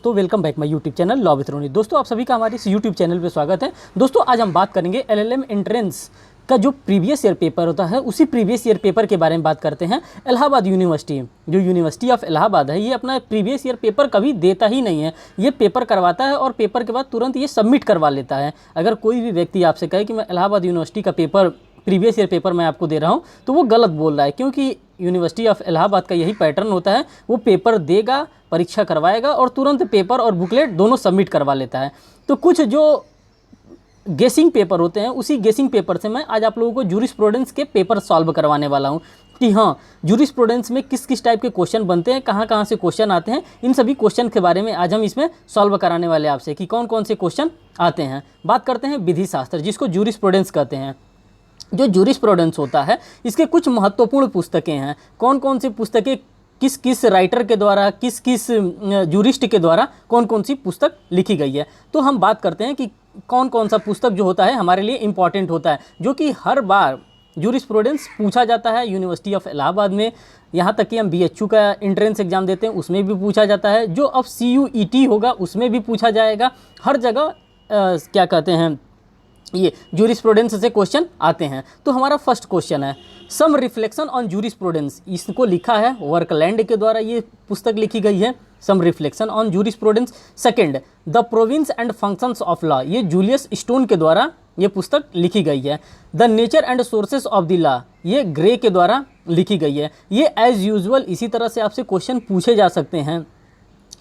दोस्तों, welcome back my YouTube channel law with Roni. दोस्तों, आप सभी का हमारे इस यूट्यूब चैनल पे स्वागत है। दोस्तों, आज हम बात करेंगे एलएलएम एंट्रेंस का जो प्रीवियस ईयर पेपर होता है, उसी प्रीवियस ईयर पेपर के बारे में बात करते हैं। इलाहाबाद यूनिवर्सिटी, जो यूनिवर्सिटी ऑफ इलाहाबाद है, ये अपना प्रीवियस ईयर पेपर कभी देता ही नहीं है। ये पेपर करवाता है और पेपर के बाद तुरंत ये सबमिट करवा लेता है। अगर कोई भी व्यक्ति आपसे कहे कि मैं इलाहाबाद यूनिवर्सिटी का पेपर, प्रीवियस ईयर पेपर मैं आपको दे रहा हूँ, तो वो गलत बोल रहा है, क्योंकि यूनिवर्सिटी ऑफ इलाहाबाद का यही पैटर्न होता है। वो पेपर देगा, परीक्षा करवाएगा और तुरंत पेपर और बुकलेट दोनों सबमिट करवा लेता है। तो कुछ जो गेसिंग पेपर होते हैं, उसी गेसिंग पेपर से मैं आज आप लोगों को जूरिस्प्रूडेंस के पेपर सॉल्व करवाने वाला हूँ कि हाँ, जूरिस्प्रूडेंस में किस किस टाइप के क्वेश्चन बनते हैं, कहाँ कहाँ से क्वेश्चन आते हैं, इन सभी क्वेश्चन के बारे में आज हम इसमें सॉल्व कराने वाले आपसे कि कौन कौन से क्वेश्चन आते हैं। बात करते हैं विधि शास्त्र, जिसको जूरिस्प्रूडेंस कहते हैं। जो जूरिस्प्रूडेंस होता है, इसके कुछ महत्वपूर्ण पुस्तकें हैं। कौन कौन सी पुस्तकें किस किस राइटर के द्वारा, किस किस जूरिस्ट के द्वारा कौन कौन सी पुस्तक लिखी गई है। तो हम बात करते हैं कि कौन कौन सा पुस्तक जो होता है हमारे लिए इम्पॉर्टेंट होता है, जो कि हर बार जूरिस्प्रूडेंस पूछा जाता है यूनिवर्सिटी ऑफ इलाहाबाद में। यहाँ तक कि हम बीएचयू का एंट्रेंस एग्जाम देते हैं, उसमें भी पूछा जाता है। जो अब सीयूईटी होगा उसमें भी पूछा जाएगा। हर जगह क्या कहते हैं, ये जूरिस्प्रूडेंस से क्वेश्चन आते हैं। तो हमारा फर्स्ट क्वेश्चन है सम रिफ्लेक्शन ऑन जूरिस्प्रूडेंस। इसको लिखा है वर्कलैंड के द्वारा, ये पुस्तक लिखी गई है, some reflection on jurisprudence. Second, the province and functions of law, ये जूलियस स्टोन के द्वारा ये पुस्तक लिखी गई है। The nature and sources of the law, ये ग्रे के द्वारा लिखी गई है। ये एज यूजुअल इसी तरह से आपसे क्वेश्चन पूछे जा सकते हैं।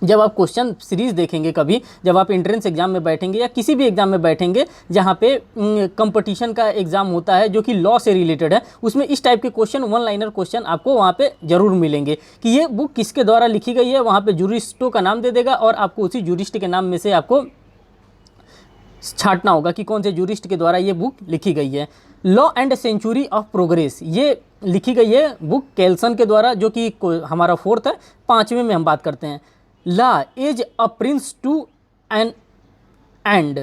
जब आप क्वेश्चन सीरीज़ देखेंगे, कभी जब आप एंट्रेंस एग्जाम में बैठेंगे या किसी भी एग्जाम में बैठेंगे जहाँ पे कंपटीशन का एग्ज़ाम होता है जो कि लॉ से रिलेटेड है, उसमें इस टाइप के क्वेश्चन, वन लाइनर क्वेश्चन आपको वहाँ पे ज़रूर मिलेंगे कि ये बुक किसके द्वारा लिखी गई है। वहाँ पे जूरिस्टों का नाम दे देगा और आपको उसी जूरिस्ट के नाम में से आपको छांटना होगा कि कौन से जूरिस्ट के द्वारा ये बुक लिखी गई है। Law and century of progress, ये लिखी गई है बुक केल्सन के द्वारा, जो कि हमारा फोर्थ है। पाँचवें में हम बात करते हैं law as a prince to an end,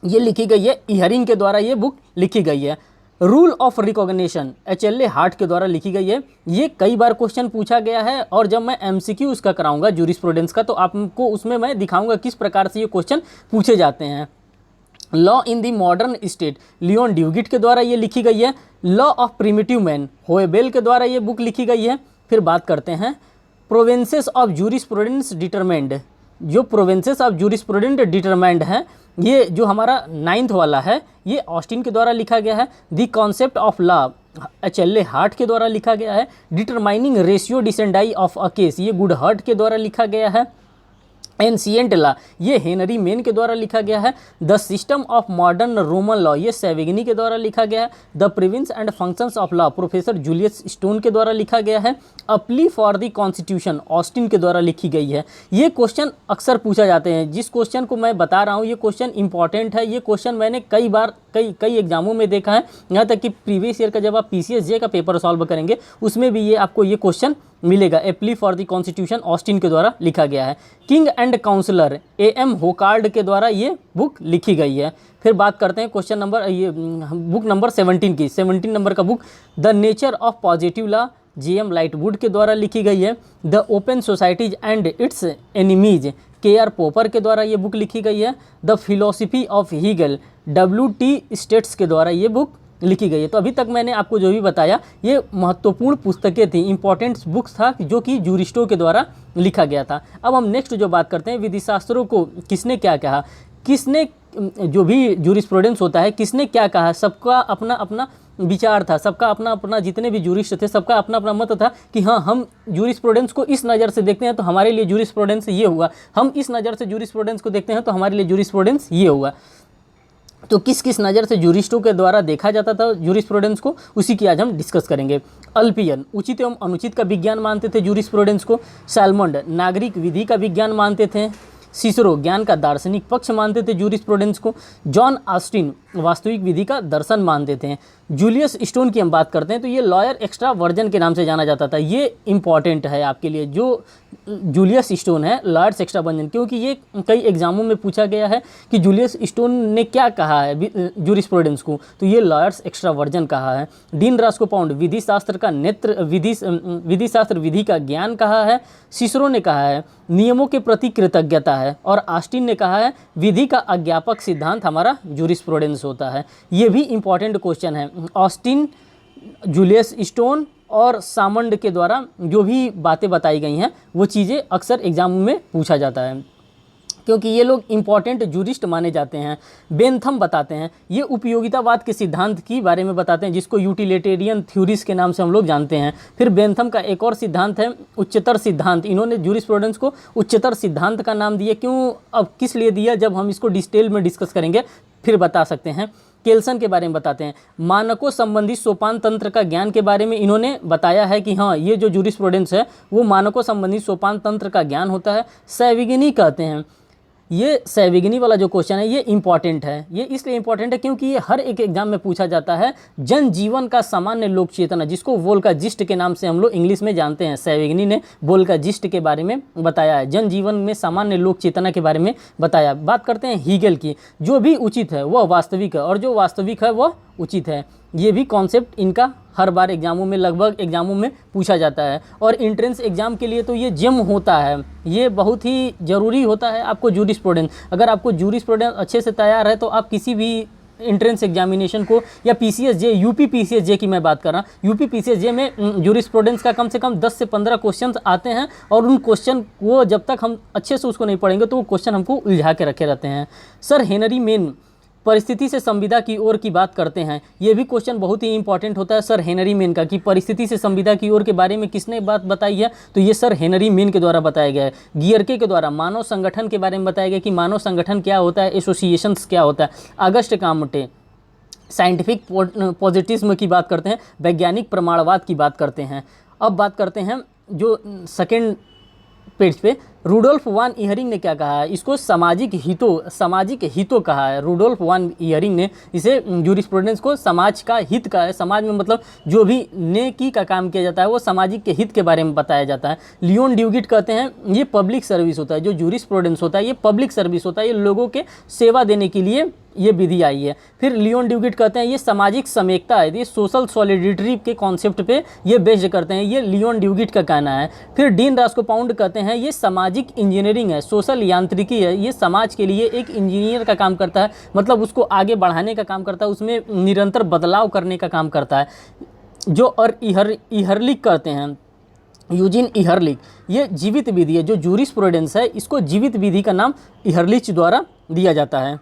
ये लिखी गई है इहरिंग के द्वारा, ये बुक लिखी गई है। Rule of recognition, HLA Hart के द्वारा लिखी गई है। ये कई बार क्वेश्चन पूछा गया है और जब मैं एमसीक्यू उसका कराऊंगा जूरिस्प्रूडेंस का, तो आपको उसमें मैं दिखाऊंगा किस प्रकार से ये क्वेश्चन पूछे जाते हैं। Law in the modern state, Leon Duguit के द्वारा ये लिखी गई है। Law of primitive man, Hoebel के द्वारा ये बुक लिखी गई है। फिर बात करते हैं प्रोविंसेस ऑफ जूरिस्प्रूडेंस डिटरमाइंड, जो प्रोविंसेस ऑफ जूरिस्प्रूडेंस डिटरमाइंड है, ये जो हमारा 9th वाला है, ये ऑस्टिन के द्वारा लिखा गया है। The concept of law, HLA Hart के द्वारा लिखा गया है। Determining ratio decidendi of a case, ये गुड हार्ट के द्वारा लिखा गया है। एंशिएंट लॉ, ये हेनरी मेन के द्वारा लिखा गया है। The system of modern Roman law, ये सेवेगनी के द्वारा लिखा गया है। The province and functions of law, professor Julius Stone के द्वारा लिखा गया है। A plea for the constitution, Austin के द्वारा लिखी गई है। ये क्वेश्चन अक्सर पूछा जाते हैं। जिस क्वेश्चन को मैं बता रहा हूँ, ये क्वेश्चन इंपॉर्टेंट है। ये क्वेश्चन मैंने कई बार कई एग्जामों में देखा है। यहाँ तक कि प्रीवियस ईयर का जब आप पीसीएसजे का पेपर सॉल्व करेंगे, उसमें भी ये आपको ये क्वेश्चन मिलेगा। A plea for the constitution, Austin के द्वारा लिखा गया है। King and councillor, AM Hocart के द्वारा ये बुक लिखी गई है। फिर बात करते हैं क्वेश्चन नंबर, ये बुक नंबर 17 की, 17 नंबर का book the nature of positive law, JM Lightwood के द्वारा लिखी गई है। The open societies and its enemies, KR Popper के द्वारा ये बुक लिखी गई है। The philosophy of Hegel, WT Stace के द्वारा ये बुक लिखी गई है। तो अभी तक मैंने आपको जो भी बताया, ये महत्वपूर्ण पुस्तकें थी, इंपॉर्टेंट बुक्स था, जो कि जूरिस्टों के द्वारा लिखा गया था। अब हम नेक्स्ट जो बात करते हैं, विधि शास्त्रों को किसने क्या कहा, किसने, जो भी जूरिस्प्रूडेंस होता है, किसने क्या कहा, सबका अपना अपना विचार था, सबका अपना अपना, जितने भी जूरिस्ट थे सबका अपना अपना मत था कि हाँ, हम जूरिस्प्रूडेंस को इस नज़र से देखते हैं तो हमारे लिए जूरिस्प्रूडेंस ये हुआ, हम इस नज़र से जूरिस्प्रूडेंस को देखते हैं तो हमारे लिए जूरिस्प्रूडेंस ये हुआ। तो किस किस नज़र से जूरिस्टों के द्वारा देखा जाता था जूरिस्प्रूडेंस को, उसी की आज हम डिस्कस करेंगे। अल्पियन उचित एवं अनुचित का विज्ञान मानते थे जूरिस्प्रूडेंस को। सैलमंड नागरिक विधि का विज्ञान मानते थे। सिसरो ज्ञान का दार्शनिक पक्ष मानते थे जूरिस्प्रूडेंस को। जॉन ऑस्टिन वास्तविक विधि का दर्शन मानते थे। जूलियस स्टोन की हम बात करते हैं तो ये लॉयर एक्स्ट्रा वर्जन के नाम से जाना जाता था। ये इंपॉर्टेंट है आपके लिए, जो जूलियस स्टोन है लॉयर्स एक्स्ट्रा वर्जन, क्योंकि ये कई एग्जामों में पूछा गया है कि जूलियस स्टोन ने क्या कहा है जूरिस्प्रूडेंस को, तो ये लॉयर्स एक्स्ट्रा वर्जन कहा है। डीन रास्कोपाउंड विधि शास्त्र का नेत्र, विधि शास्त्र विधि का ज्ञान कहा है। सिसरो ने कहा है नियमों के प्रति कृतज्ञता है। और ऑस्टिन ने कहा है विधि का अज्ञापक सिद्धांत हमारा जूरिस्प्रूडेंस होता है। ये भी इंपॉर्टेंट क्वेश्चन है। ऑस्टिन, जूलियस स्टोन और सामंड के द्वारा जो भी बातें बताई गई हैं वो चीज़ें अक्सर एग्जाम में पूछा जाता है, क्योंकि ये लोग इंपॉर्टेंट जूरिस्ट माने जाते हैं। बेंथम बताते हैं, ये उपयोगितावाद के सिद्धांत की बारे में बताते हैं, जिसको यूटिलिटेरियन थ्योरीज के नाम से हम लोग जानते हैं। फिर बेंथम का एक और सिद्धांत है उच्चतर सिद्धांत। इन्होंने जूरिस्प्रूडेंस को उच्चतर सिद्धांत का नाम दिया। क्यों, अब किस लिए दिया, जब हम इसको डिटेल में डिस्कस करेंगे फिर बता सकते हैं। केल्सन के बारे में बताते हैं, मानकों संबंधी सोपान तंत्र का ज्ञान के बारे में इन्होंने बताया है कि हाँ, ये जो जूरिस्प्रूडेंस है वो मानकों संबंधी सोपान तंत्र का ज्ञान होता है। सैविगनी कहते हैं, ये सैविगनी वाला जो क्वेश्चन है ये इंपॉर्टेंट है। ये इसलिए इंपॉर्टेंट है क्योंकि ये हर एक एग्जाम में पूछा जाता है। जनजीवन का सामान्य लोक चेतना, जिसको वोल्काजिस्ट के नाम से हम लोग इंग्लिश में जानते हैं, सैविगनी ने वोल्काजिस्ट के बारे में बताया है, जनजीवन में सामान्य लोक चेतना के बारे में बताया। बात करते हैं हीगल की, जो भी उचित है वह वास्तविक है और जो वास्तविक है वह उचित है। ये भी कॉन्सेप्ट इनका हर बार एग्जामों में, लगभग एग्जामों में पूछा जाता है। और एंट्रेंस एग्जाम के लिए तो ये जेम होता है, ये बहुत ही ज़रूरी होता है आपको जूरिस्प्रूडेंस। अगर आपको जूरिस्प्रूडेंस अच्छे से तैयार है तो आप किसी भी एंट्रेंस एग्जामिनेशन को, या पीसीएसजे, यूपी पीसीएसजे की मैं बात कर रहा हूँ, यूपी पीसीएसजे में जूरिस्प्रूडेंस का कम से कम 10 से 15 क्वेश्चन आते हैं। और उन क्वेश्चन को जब तक हम अच्छे से उसको नहीं पढ़ेंगे तो वो क्वेश्चन हमको उलझा के रखे रहते हैं। सर हेनरी मेन परिस्थिति से संविदा की ओर की बात करते हैं, ये भी क्वेश्चन बहुत ही इंपॉर्टेंट होता है सर हेनरी मेन का, कि परिस्थिति से संविदा की ओर के बारे में किसने बात बताई है, तो ये सर हेनरी मेन के द्वारा बताया गया है। गियरके के द्वारा मानव संगठन के बारे में बताया गया कि मानव संगठन क्या होता है, एसोसिएशंस क्या होता है। अगस्ट कामटे साइंटिफिक पॉजिटिज्म की बात करते हैं, वैज्ञानिक प्रमाणवाद की बात करते हैं। अब बात करते हैं जो सेकेंड पेज पे रूडोल्फ वान इहरिंग ने क्या कहा है, इसको सामाजिक हितों कहा है। रूडोल्फ वान इहरिंग ने इसे जूरिस्प्रूडेंस को समाज का हित का है, समाज में मतलब जो भी नेकी का काम किया जाता है वो सामाजिक के हित के बारे में बताया जाता है। लियोन ड्यूगिट कहते हैं ये पब्लिक सर्विस होता है, जो जूरिस्प्रूडेंस होता है ये पब्लिक सर्विस होता है, ये लोगों के सेवा देने के लिए ये विधि आई है। फिर लियोन ड्यूगिट कहते हैं ये सामाजिक समेकता है, ये सोशल सॉलिडिटी के कॉन्सेप्ट पे ये बेस्ड करते हैं, ये लियोन ड्यूगिट का कहना है। फिर डीन रास्कोपाउंड कहते हैं ये सामाजिक इंजीनियरिंग है, सोशल यांत्रिकी है, ये समाज के लिए एक इंजीनियर का काम करता है, मतलब उसको आगे बढ़ाने का काम करता है, उसमें निरंतर बदलाव करने का काम करता है। जो और इहरलिक कहते हैं, यूजिन इहरलिक, ये जीवित विधि है। जो जूरिस्प्रूडेंस है इसको जीवित विधि का नाम इहरलिच द्वारा दिया जाता है।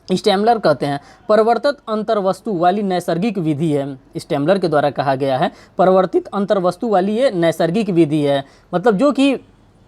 स्टेमलर कहते हैं परिवर्तित अंतर्वस्तु वाली नैसर्गिक विधि है, स्टेमलर के द्वारा कहा गया है परिवर्तित अंतर्वस्तु वाली ये नैसर्गिक विधि है, मतलब जो कि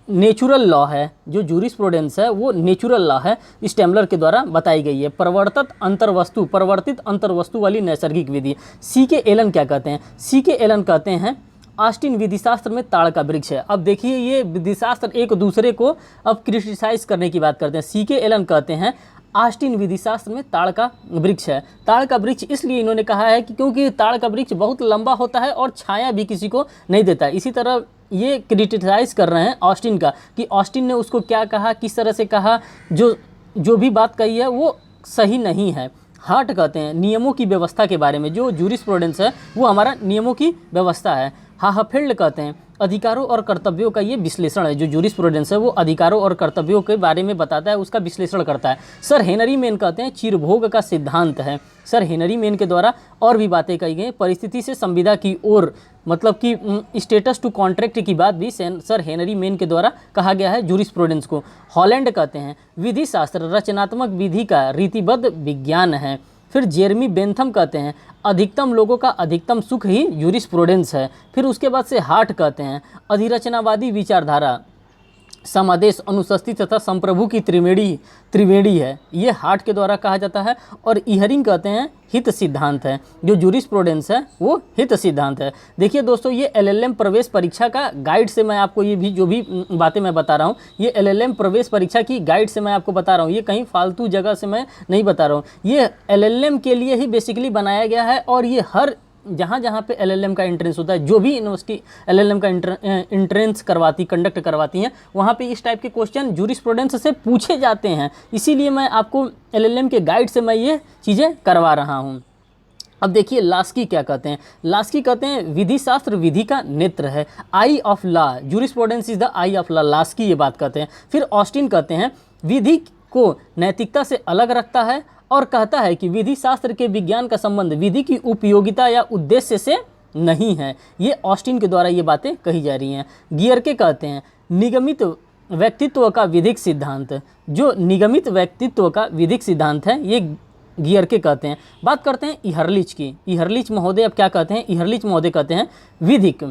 नेचुरल लॉ है, जो जूरिस्प्रूडेंस है वो नेचुरल लॉ है, स्टेमलर के द्वारा बताई गई है। परिवर्तित अंतर्वस्तु वाली नैसर्गिक विधि। C.K. एलन क्या कहते हैं, C.K. एलन कहते हैं ऑस्टिन विधिशास्त्र में ताड़ का वृक्ष है। अब देखिए ये विधिशास्त्र एक दूसरे को अब क्रिटिसाइज करने की बात करते हैं। C.K. एलन कहते हैं ऑस्टिन विधिशास्त्र में ताड़ का वृक्ष है। ताड़ का वृक्ष इसलिए इन्होंने कहा है कि क्योंकि ताड़ का वृक्ष बहुत लंबा होता है और छाया भी किसी को नहीं देता है। इसी तरह ये क्रिटिसाइज कर रहे हैं ऑस्टिन का, कि ऑस्टिन ने उसको क्या कहा, किस तरह से कहा, जो भी बात कही है वो सही नहीं है। हार्ट कहते हैं नियमों की व्यवस्था के बारे में, जो जूरिस्प्रूडेंस है वो हमारा नियमों की व्यवस्था है। हाहफील्ड कहते हैं अधिकारों और कर्तव्यों का ये विश्लेषण है, जो जूरिस्प्रूडेंस है वो अधिकारों और कर्तव्यों के बारे में बताता है, उसका विश्लेषण करता है। सर हेनरी मेन कहते हैं चिरभोग का सिद्धांत है। सर हेनरी मेन के द्वारा और भी बातें कही गई, परिस्थिति से संविदा की ओर, मतलब कि स्टेटस टू कॉन्ट्रैक्ट की बात भी सर हेनरी मेन के द्वारा कहा गया है जूरिस्प्रूडेंस को। हॉलैंड कहते हैं विधि शास्त्र रचनात्मक विधि का रीतिबद्ध विज्ञान है। फिर जेरमी बेंथम कहते हैं अधिकतम लोगों का अधिकतम सुख ही जूरिस्प्रूडेंस है। फिर उसके बाद से हार्ट कहते हैं अधिरचनावादी विचारधारा समादेश, अनुशस्ति तथा संप्रभु की त्रिवेणी है, ये हार्ट के द्वारा कहा जाता है। और इहरिंग कहते हैं हित सिद्धांत है, जो जूरिस्प्रूडेंस है वो हित सिद्धांत है। देखिए दोस्तों ये LLM प्रवेश परीक्षा का गाइड से मैं आपको ये भी जो भी बातें मैं बता रहा हूँ, ये LLM प्रवेश परीक्षा की गाइड से मैं आपको बता रहा हूँ, ये कहीं फालतू जगह से मैं नहीं बता रहा हूँ, ये LLM के लिए ही बेसिकली बनाया गया है। और ये हर जहाँ पे LLM का एंट्रेंस होता है, जो भी यूनिवर्सिटी LLM का एंट्रेंस कंडक्ट करवाती हैं, वहाँ पे इस टाइप के क्वेश्चन जूरिस्प्रूडेंस से पूछे जाते हैं। इसीलिए मैं आपको LLM के गाइड से मैं ये चीज़ें करवा रहा हूँ। अब देखिए लास्की क्या कहते हैं। लास्की कहते हैं विधि शास्त्र विधि का नेत्र है, eye of law, jurisprudence is the eye of law, Laski ये बात कहते हैं। फिर ऑस्टिन कहते हैं विधि को नैतिकता से अलग रखता है और कहता है कि विधि शास्त्र के विज्ञान का संबंध विधि की उपयोगिता या उद्देश्य से नहीं है। ये ऑस्टिन के द्वारा ये बातें कही जा रही हैं। गियरके कहते हैं निगमित व्यक्तित्व का विधिक सिद्धांत, जो निगमित व्यक्तित्व का विधिक सिद्धांत है ये गियरके कहते हैं। बात करते हैं इहरलिच की। इहरलिच महोदय अब क्या कहते हैं? इहरलिच महोदय कहते हैं विधिक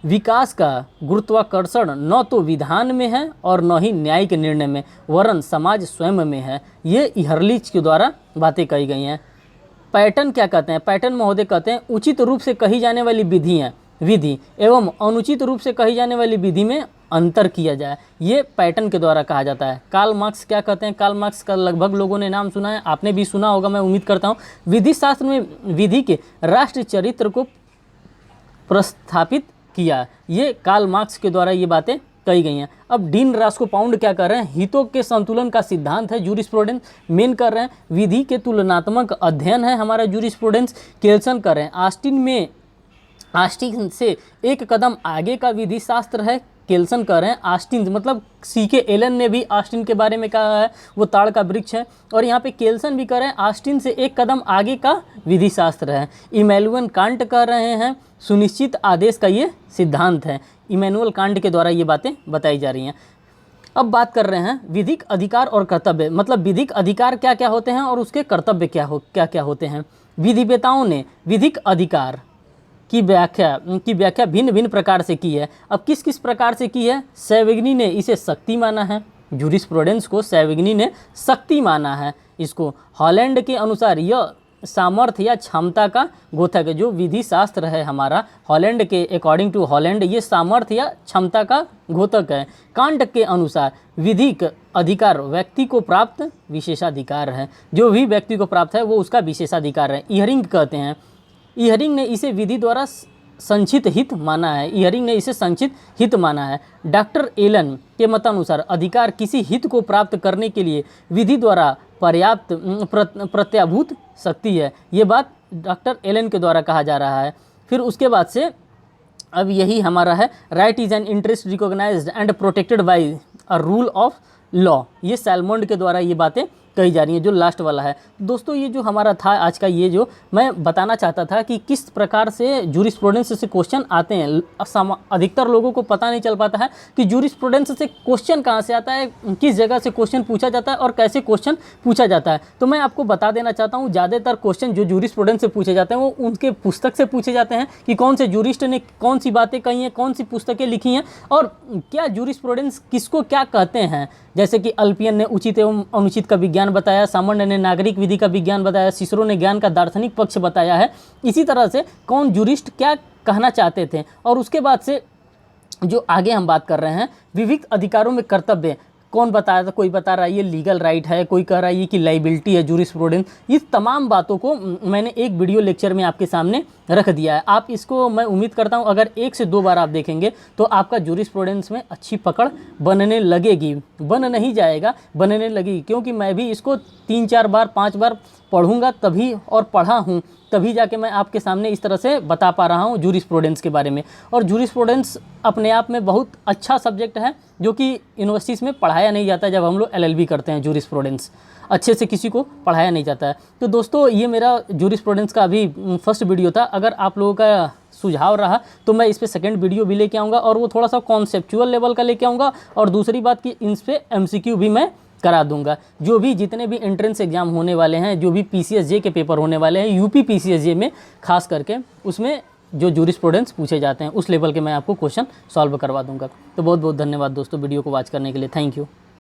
विकास का गुरुत्वाकर्षण न तो विधान में है और न ही न्यायिक निर्णय में, वरन समाज स्वयं में है। ये इहरलिच के द्वारा बातें कही गई हैं। पैटर्न क्या कहते हैं? पैटर्न महोदय कहते हैं उचित रूप से कही जाने वाली विधि एवं अनुचित रूप से कही जाने वाली विधि में अंतर किया जाए, ये पैटर्न के द्वारा कहा जाता है। कार्ल मार्क्स क्या कहते हैं? कार्ल मार्क्स का लगभग लोगों ने नाम सुना है, आपने भी सुना होगा, मैं उम्मीद करता हूँ। विधि शास्त्र में विधि के राष्ट्र चरित्र को प्रस्थापित किया, ये कार्ल मार्क्स के द्वारा ये बातें कही गई हैं। अब डीन रास्कोपाउंड क्या कर रहे हैं? हितों के संतुलन का सिद्धांत है जूरिस्प्रूडेंस, मेन कर रहे हैं विधि के तुलनात्मक अध्ययन है हमारा जूरिस्प्रूडेंस। केल्सन कर रहे हैं आस्टिन से एक कदम आगे का विधि शास्त्र है। केल्सन कह रहे हैं आस्टिन मतलब सीके एलन ने भी आस्टिन के बारे में कहा है वो ताड़ का वृक्ष है, और यहाँ पे केल्सन भी कह रहे हैं आस्टिन से एक कदम आगे का विधि शास्त्र है। इमैनुअल कांट कह रहे हैं सुनिश्चित आदेश का ये सिद्धांत है। इमैनुअल कांट के द्वारा ये बातें बताई जा रही हैं। अब बात कर रहे हैं विधिक अधिकार और कर्तव्य, मतलब विधिक अधिकार क्या क्या होते हैं और उसके कर्तव्य क्या क्या होते हैं। विधिवेताओं ने विधिक अधिकार की व्याख्या भिन्न भिन्न प्रकार से की है। अब किस किस प्रकार से की है? सैविग्नी ने इसे शक्ति माना है, जूरिस्प्रूडेंस को सैविग्नी ने शक्ति माना है इसको। हॉलैंड के अनुसार यह सामर्थ्य या क्षमता का घोतक है, जो विधि शास्त्र है हमारा हॉलैंड के अकॉर्डिंग टू हॉलैंड ये सामर्थ्य या क्षमता का घोतक है। कांट के अनुसार विधिक अधिकार व्यक्ति को प्राप्त विशेषाधिकार है, जो भी व्यक्ति को प्राप्त है वो उसका विशेषाधिकार है। इहरिंग कहते हैं इहरिंग ने इसे विधि द्वारा संचित हित माना है। इहरिंग ने इसे संचित हित माना है। डॉक्टर एलन के मतानुसार अधिकार किसी हित को प्राप्त करने के लिए विधि द्वारा पर्याप्त प्रत्याभूत शक्ति है, ये बात डॉक्टर एलन के द्वारा कहा जा रहा है। फिर उसके बाद से अब यही हमारा है right is an interest recognised and protected by a rule of law, ये सैलमोंड के द्वारा ये बातें कही जा रही है, जो लास्ट वाला है। दोस्तों ये जो हमारा था आज का, ये जो मैं बताना चाहता था कि किस प्रकार से जूरिस्प्रूडेंस से क्वेश्चन आते हैं। अधिकतर लोगों को पता नहीं चल पाता है कि जूरिस्प्रूडेंस से क्वेश्चन कहाँ से आता है, किस जगह से क्वेश्चन पूछा जाता है और कैसे क्वेश्चन पूछा जाता है। तो मैं आपको बता देना चाहता हूँ ज़्यादातर क्वेश्चन जो जूरिस्प्रूडेंस से पूछे जाते हैं वो उनके पुस्तक से पूछे जाते हैं कि कौन से जूरिस्ट ने कौन सी बातें कही हैं, कौन सी पुस्तकें लिखी हैं और क्या जूरिस्प्रूडेंस किसको क्या कहते हैं। जैसे कि अल्पियन ने उचित एवं अनुचित का विज्ञान बताया, सामान्य ने नागरिक विधि का विज्ञान बताया, सिसरो ने ज्ञान का दार्शनिक पक्ष बताया है। इसी तरह से कौन जूरिस्ट क्या कहना चाहते थे। और उसके बाद से जो आगे हम बात कर रहे हैं विविध अधिकारों में कर्तव्य, कौन बताया था, कोई बता रहा है ये लीगल राइट है, कोई कह रहा है ये कि लाइबिलिटी है जूरिस्प्रूडेंस। इस तमाम बातों को मैंने एक वीडियो लेक्चर में आपके सामने रख दिया है। आप इसको मैं उम्मीद करता हूँ अगर 1 से 2 बार आप देखेंगे तो आपका जूरिस्प्रूडेंस में अच्छी पकड़ बनने लगेगी, बन नहीं जाएगा बनने लगेगी, क्योंकि मैं भी इसको 3, 4 बार 5 बार पढ़ूंगा तभी, और पढ़ा हूँ तभी जाके मैं आपके सामने इस तरह से बता पा रहा हूँ जूरिस्प्रूडेंस के बारे में। और जूरिस्प्रूडेंस अपने आप में बहुत अच्छा सब्जेक्ट है जो कि यूनिवर्सिटीज़ में पढ़ाया नहीं जाता। जब हम लोग LLB करते हैं जूरिस्प्रूडेंस अच्छे से किसी को पढ़ाया नहीं जाता है। तो दोस्तों ये मेरा जूरिस्प्रूडेंस का अभी फर्स्ट वीडियो था। अगर आप लोगों का सुझाव रहा तो मैं इस पर सेकंड वीडियो भी लेके आऊँगा और वो थोड़ा सा कॉन्सेप्चुअल लेवल का लेके आऊँगा। और दूसरी बात कि इन पर MCQ भी मैं करा दूंगा। जो भी जितने भी एंट्रेंस एग्जाम होने वाले हैं, जो भी PCSJ के पेपर होने वाले हैं, UP PCSJ में खास करके, उसमें जो जूरिस्प्रूडेंस पूछे जाते हैं उस लेवल के मैं आपको क्वेश्चन सॉल्व करवा दूंगा। तो बहुत बहुत धन्यवाद दोस्तों वीडियो को वॉच करने के लिए। Thank you.